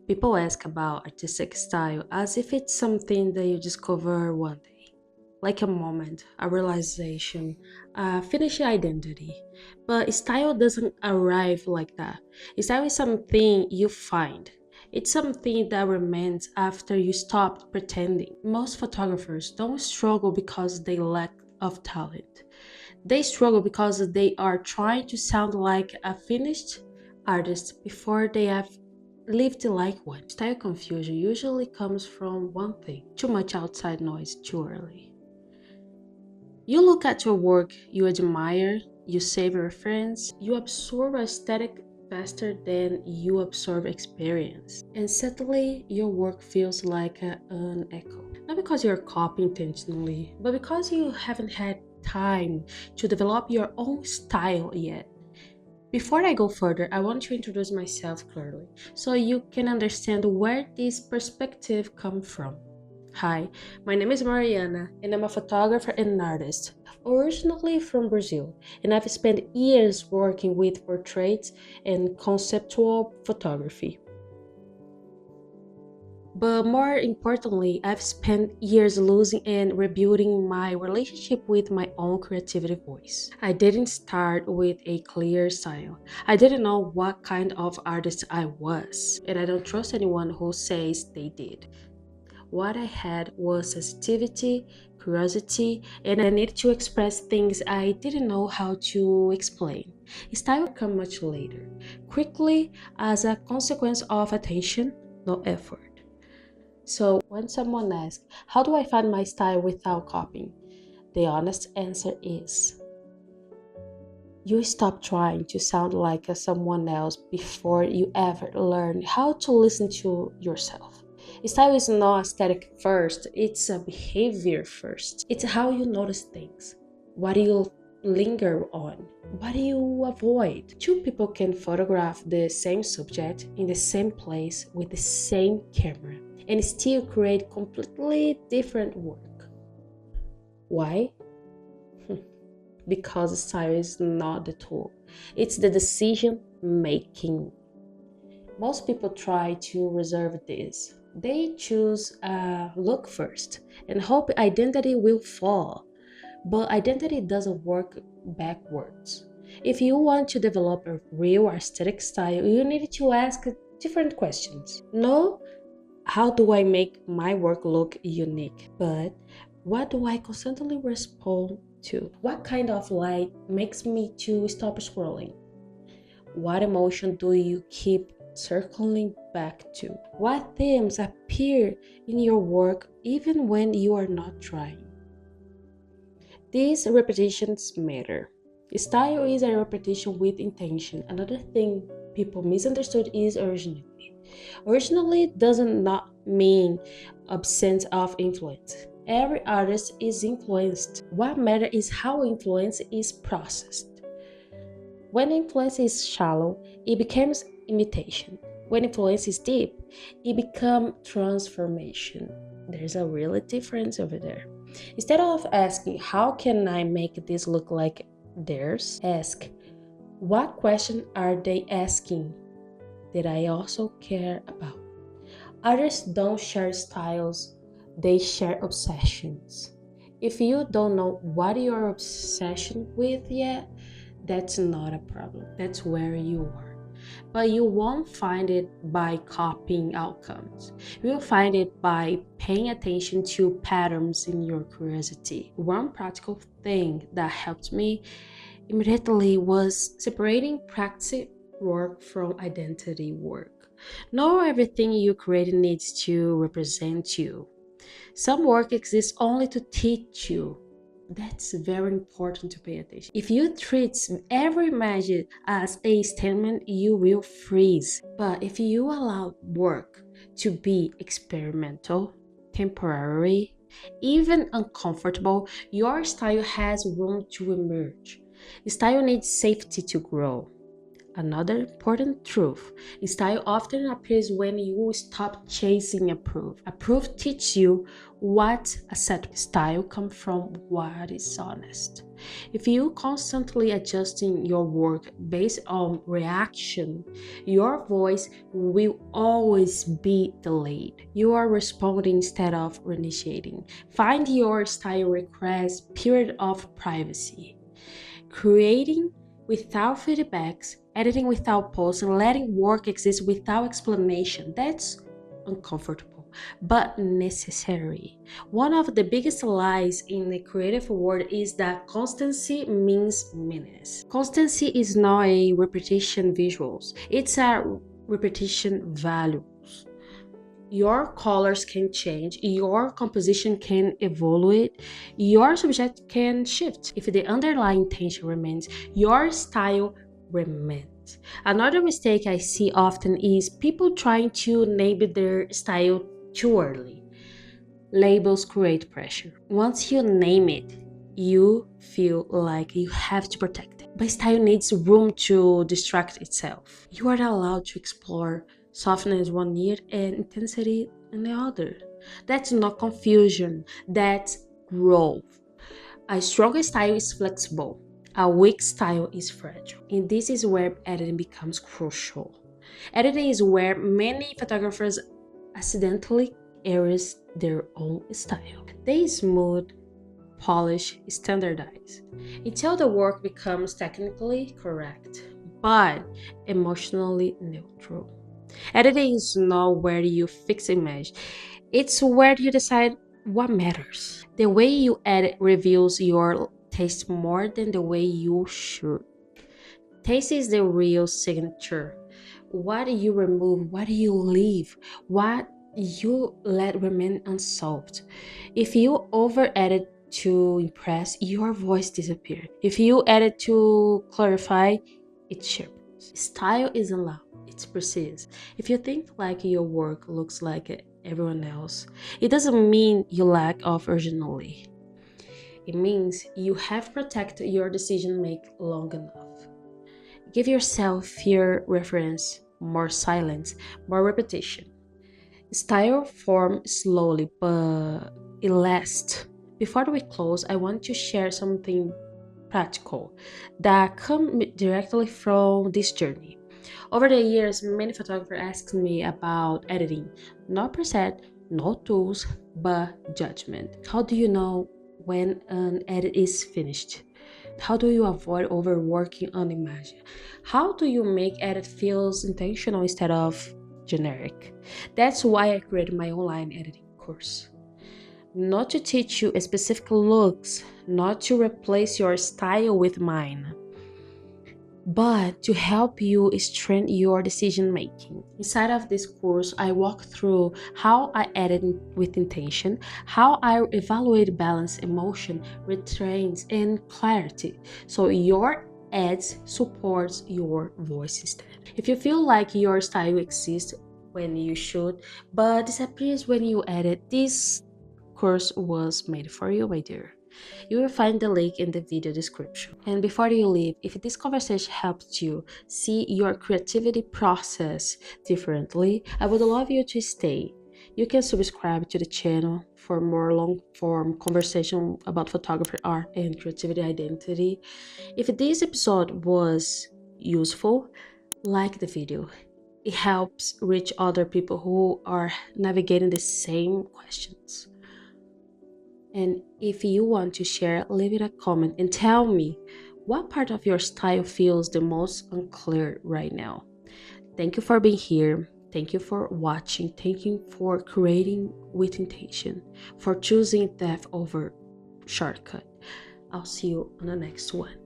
People ask about artistic style as if it's something that you discover one day, like a moment, a realization, a finished identity. But style doesn't arrive like that. Style is something you find. It's something that remains after you stop pretending. Most photographers don't struggle because they lack of talent. They struggle because they are trying to sound like a finished artist before they have lived like one. Style confusion usually comes from one thing: too much outside noise too early. You look at your work, you admire, you save reference, you absorb aesthetic faster than you absorb experience. And suddenly, your work feels like an echo. Not because you're copying intentionally, but because you haven't had time to develop your own style yet. Before I go further, I want to introduce myself clearly so you can understand where this perspective comes from. Hi, my name is Mariana and I'm a photographer and an artist, originally from Brazil, and I've spent years working with portraits and conceptual photography. But more importantly, I've spent years losing and rebuilding my relationship with my own creativity voice. I didn't start with a clear style. I didn't know what kind of artist I was, and I don't trust anyone who says they did. What I had was sensitivity, curiosity, and I needed to express things I didn't know how to explain. Style came much later, quickly as a consequence of attention, no effort. So, when someone asks, how do I find my style without copying? The honest answer is you stop trying to sound like someone else before you ever learn how to listen to yourself. Style is not aesthetic first, it's a behavior first. It's how you notice things. What do you linger on? What do you avoid? Two people can photograph the same subject in the same place with the same camera and still create completely different work. Why? Because style is not the tool, it's the decision making. Most people try to reserve this. They choose a look first and hope identity will fall. But identity doesn't work backwards. If you want to develop a real aesthetic style, you need to ask different questions. No, how do I make my work look unique? But what do I constantly respond to? What kind of light makes me to stop scrolling? What emotion do you keep circling back to? What themes appear in your work even when you are not trying? These repetitions matter. Style is a repetition with intention. Another thing people misunderstood is originality. Originality doesn't not mean absence of influence. Every artist is influenced. What matters is how influence is processed. When influence is shallow, it becomes imitation. When influence is deep, it becomes transformation. There's a really difference over there. Instead of asking, how can I make this look like theirs? Ask, what question are they asking that I also care about? Artists don't share styles, they share obsessions. If you don't know what you're obsessed with yet, that's not a problem. That's where you are. But you won't find it by copying outcomes. You'll find it by paying attention to patterns in your curiosity. One practical thing that helped me immediately was separating practice work from identity work. Not everything you create needs to represent you. Some work exists only to teach you. That's very important to pay attention. If you treat every magic as a statement, you will freeze. But if you allow work to be experimental, temporary, even uncomfortable, your style has room to emerge. Style needs safety to grow. Another important truth: style often appears when you stop chasing approve. Approve teaches you what acceptable. Style comes from what is honest. If you constantly adjusting your work based on reaction, your voice will always be delayed. You are responding instead of initiating. Find your style requires period of privacy. Creating without feedbacks, editing without posts, and letting work exist without explanation. That's uncomfortable, but necessary. One of the biggest lies in the creative world is that constancy means meanness. Constancy is not a repetition visuals, it's a repetition values. Your colors can change, your composition can evolve, your subject can shift. If the underlying intention remains, your style remains. Another mistake I see often is people trying to name their style too early. Labels create pressure. Once you name it, you feel like you have to protect it. But style needs room to distract itself. You are allowed to explore softness one year and intensity in the other. That's not confusion, that's growth. A strong style is flexible. A weak style is fragile. And this is where editing becomes crucial. Editing is where many photographers accidentally erase their own style. They smooth, polish, standardize until the work becomes technically correct, but emotionally neutral. Editing is not where you fix image, it's where you decide what matters. The way you edit reveals your taste more than the way you shoot. Taste is the real signature. What do you remove? What do you leave? What you let remain unsolved? If you over edit to impress, your voice disappears. If you edit to clarify, it sharpens. Style isn't loud, it's precise. If you think like your work looks like everyone else, it doesn't mean you lack of originality. It means you have protected your decision make long enough. Give yourself fewer reference, more silence, more repetition. Style forms slowly, but it lasts. Before we close, I want to share something practical that comes directly from this journey. Over the years, many photographers asked me about editing, not preset, no tools, but judgment. How do you know when an edit is finished? How do you avoid overworking on image? How do you make edit feels intentional instead of generic? That's why I created my online editing course. Not to teach you specific looks, not to replace your style with mine, but to help you strengthen your decision making. Inside of this course, I walk through how I edit with intention, how I evaluate balance, emotion, restraints, and clarity, so your ads supports your voice instead. If you feel like your style exists when you shoot but disappears when you edit, this course was made for you, my dear. You will find the link in the video description. And before you leave, if this conversation helped you see your creativity process differently, I would love you to stay. You can subscribe to the channel for more long-form conversation about photography, art, and creativity identity. If this episode was useful, like the video. It helps reach other people who are navigating the same questions. And if you want to share, leave it a comment and tell me what part of your style feels the most unclear right now. Thank you for being here. Thank you for watching. Thank you for creating with intention, for choosing depth over shortcut. I'll see you on the next one.